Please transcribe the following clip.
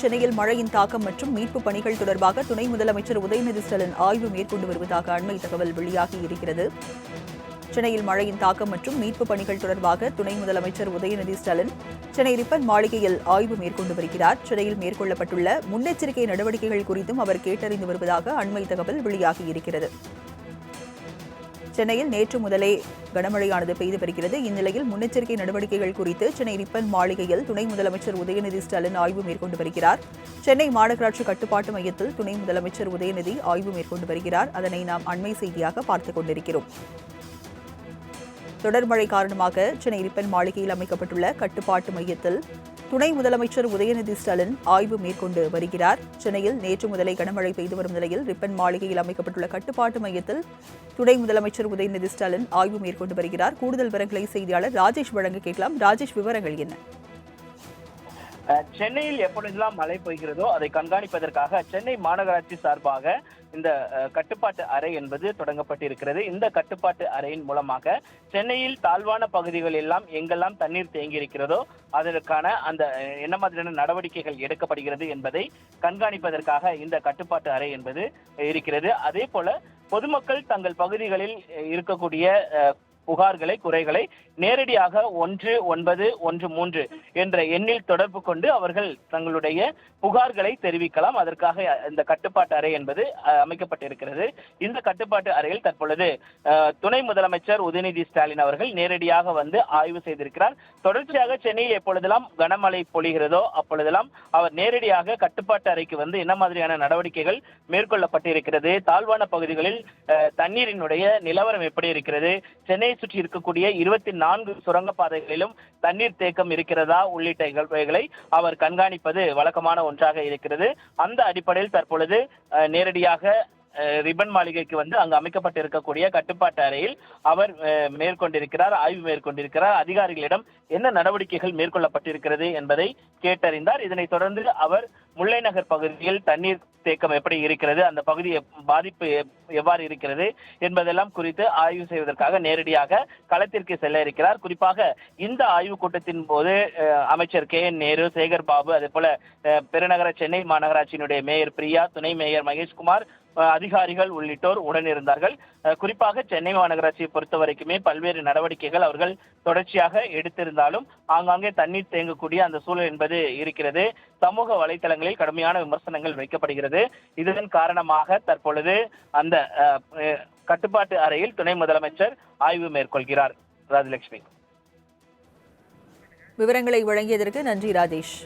சென்னையில் மழையின் தாக்கம் மற்றும் மீட்புப் பணிகள் தொடர்பாக துணை முதலமைச்சர் உதயநிதி ஸ்டாலின் ஆய்வு மேற்கொண்டு வருவதாக அண்மை தகவல் வெளியாகி இருக்கிறது. சென்னையில் மழையின் தாக்கம் மற்றும் மீட்புப் பணிகள் தொடர்பாக துணை முதலமைச்சர் உதயநிதி ஸ்டாலின் சென்னை ரிப்பன் மாளிகையில் ஆய்வு மேற்கொண்டு வருகிறார். சென்னையில் மேற்கொள்ளப்பட்டுள்ள முன்னெச்சரிக்கை நடவடிக்கைகள் குறித்தும் அவர் கேட்டறிந்து வருவதாக அண்மை தகவல் வெளியாகி இருக்கிறது. சென்னையில் நேற்று முதலே கனமழையானது பெய்து வருகிறது. இந்நிலையில் முன்னெச்சரிக்கை நடவடிக்கைகள் குறித்து சென்னை ரிப்பன் மாளிகையில் துணை முதலமைச்சர் உதயநிதி ஸ்டாலின் ஆய்வு மேற்கொண்டு வருகிறார். சென்னை மாநகராட்சி கட்டுப்பாட்டு மையத்தில் துணை முதலமைச்சர் உதயநிதி ஆய்வு மேற்கொண்டு வருகிறார். அதனை நாம் அண்மை செய்தியாக பார்த்துக் கொண்டிருக்கிறோம். தொடர் மழை காரணமாக சென்னை ரிப்பன் மாளிகையில் அமைக்கப்பட்டுள்ள கட்டுப்பாட்டு மையத்தில் துணை முதலமைச்சர் உதயநிதி ஸ்டாலின் ஆய்வு மேற்கொண்டு வருகிறார். சென்னையில் நேற்று முதலே கனமழை பெய்து வரும் நிலையில் ரிப்பன் மாளிகையில் அமைக்கப்பட்டுள்ள கட்டுப்பாட்டு மையத்தில் துணை முதலமைச்சர் உதயநிதி ஸ்டாலின் ஆய்வு மேற்கொண்டு வருகிறார். கூடுதல் விவரங்களை செய்தியாளர் ராஜேஷ் வழங்க கேட்கலாம். ராஜேஷ், விவரங்கள் என்ன? சென்னையில் எப்பொழுதெல்லாம் மழை பெய்கிறதோ அதை கண்காணிப்பதற்காக சென்னை மாநகராட்சி சார்பாக இந்த கட்டுப்பாட்டு அறை என்பது தொடங்கப்பட்டிருக்கிறது. இந்த கட்டுப்பாட்டு அறையின் மூலமாக சென்னையில் தாழ்வான பகுதிகள் எல்லாம் எங்கெல்லாம் தண்ணீர் தேங்கி இருக்கிறதோ அதற்கான அந்த என்ன மாதிரியான நடவடிக்கைகள் எடுக்கப்படுகிறது என்பதை கண்காணிப்பதற்காக இந்த கட்டுப்பாட்டு அறை என்பது இருக்கிறது. அதே போல பொதுமக்கள் தங்கள் பகுதிகளில் இருக்கக்கூடிய புகார்களை, குறைகளை நேரடியாக 1913 என்ற எண்ணில் தொடர்பு கொண்டு அவர்கள் தங்களுடைய புகார்களை தெரிவிக்கலாம். அதற்காக இந்த கட்டுப்பாட்டு அறை என்பது அமைக்கப்பட்டிருக்கிறது. இந்த கட்டுப்பாட்டு அறையில் தற்பொழுது துணை முதலமைச்சர் உதயநிதி ஸ்டாலின் அவர்கள் நேரடியாக வந்து ஆய்வு செய்திருக்கிறார். தொடர்ச்சியாக சென்னையில் எப்பொழுதெல்லாம் கனமழை பொழிகிறதோ அப்பொழுதெல்லாம் அவர் நேரடியாக கட்டுப்பாட்டு அறைக்கு வந்து என்ன மாதிரியான நடவடிக்கைகள் மேற்கொள்ளப்பட்டிருக்கிறது, தாழ்வான பகுதிகளில் தண்ணீரினுடைய நிலவரம் எப்படி இருக்கிறது, சென்னை சுற்றி இருக்கக்கூடிய 24 சுரங்கப்பாதைகளிலும் தண்ணீர் தேக்கம் இருக்கிறதா உள்ளிட்ட அவர் கண்காணிப்பது வழக்கமான ஒன்றாக இருக்கிறது. அந்த அடிப்படையில் தற்பொழுது நேரடியாக ரிப்பன் மாளிகைக்கு வந்து அங்கு அமைக்கப்பட்டிருக்கக்கூடிய கட்டுப்பாட்டு அறையில் அவர் ஆய்வு மேற்கொண்டிருக்கிறார். அதிகாரிகளிடம் என்ன நடவடிக்கைகள் மேற்கொள்ளப்பட்டிருக்கிறது என்பதை கேட்டறிந்தார். இதனைத் தொடர்ந்து அவர் முல்லை நகர் பகுதியில் தண்ணீர் தேக்கம் எப்படி இருக்கிறது, அந்த பகுதி பாதிப்பு எவ்வாறு இருக்கிறது என்பதெல்லாம் குறித்து ஆய்வு செய்வதற்காக நேரடியாக களத்திற்கு செல்ல இருக்கிறார். குறிப்பாக இந்த ஆய்வு கூட்டத்தின் போது அமைச்சர் KN நேரு, சேகர் பாபு, அதே போல பெருநகர சென்னை மாநகராட்சியினுடைய மேயர் பிரியா, துணை மேயர் மகேஷ்குமார், அதிகாரிகள் உள்ளிட்டோர் உடனிருந்தார்கள். குறிப்பாக சென்னை மாநகராட்சியை பொறுத்த வரைக்குமே பல்வேறு நடவடிக்கைகள் அவர்கள் தொடர்ச்சியாக எடுத்திருந்தாலும் ஆங்காங்கே தண்ணீர் தேங்கக்கூடிய அந்த சூழல் என்பது இருக்கிறது. சமூக வலைதளங்களில் கடுமையான விமர்சனங்கள் வைக்கப்படுகிறது. இதன் காரணமாக தற்பொழுது அந்த கட்டுப்பாட்டு அறையில் துணை முதலமைச்சர் ஆய்வு மேற்கொள்கிறார். ராஜலட்சுமி, விவரங்களை வழங்கியதற்கு நன்றி ராஜேஷ்.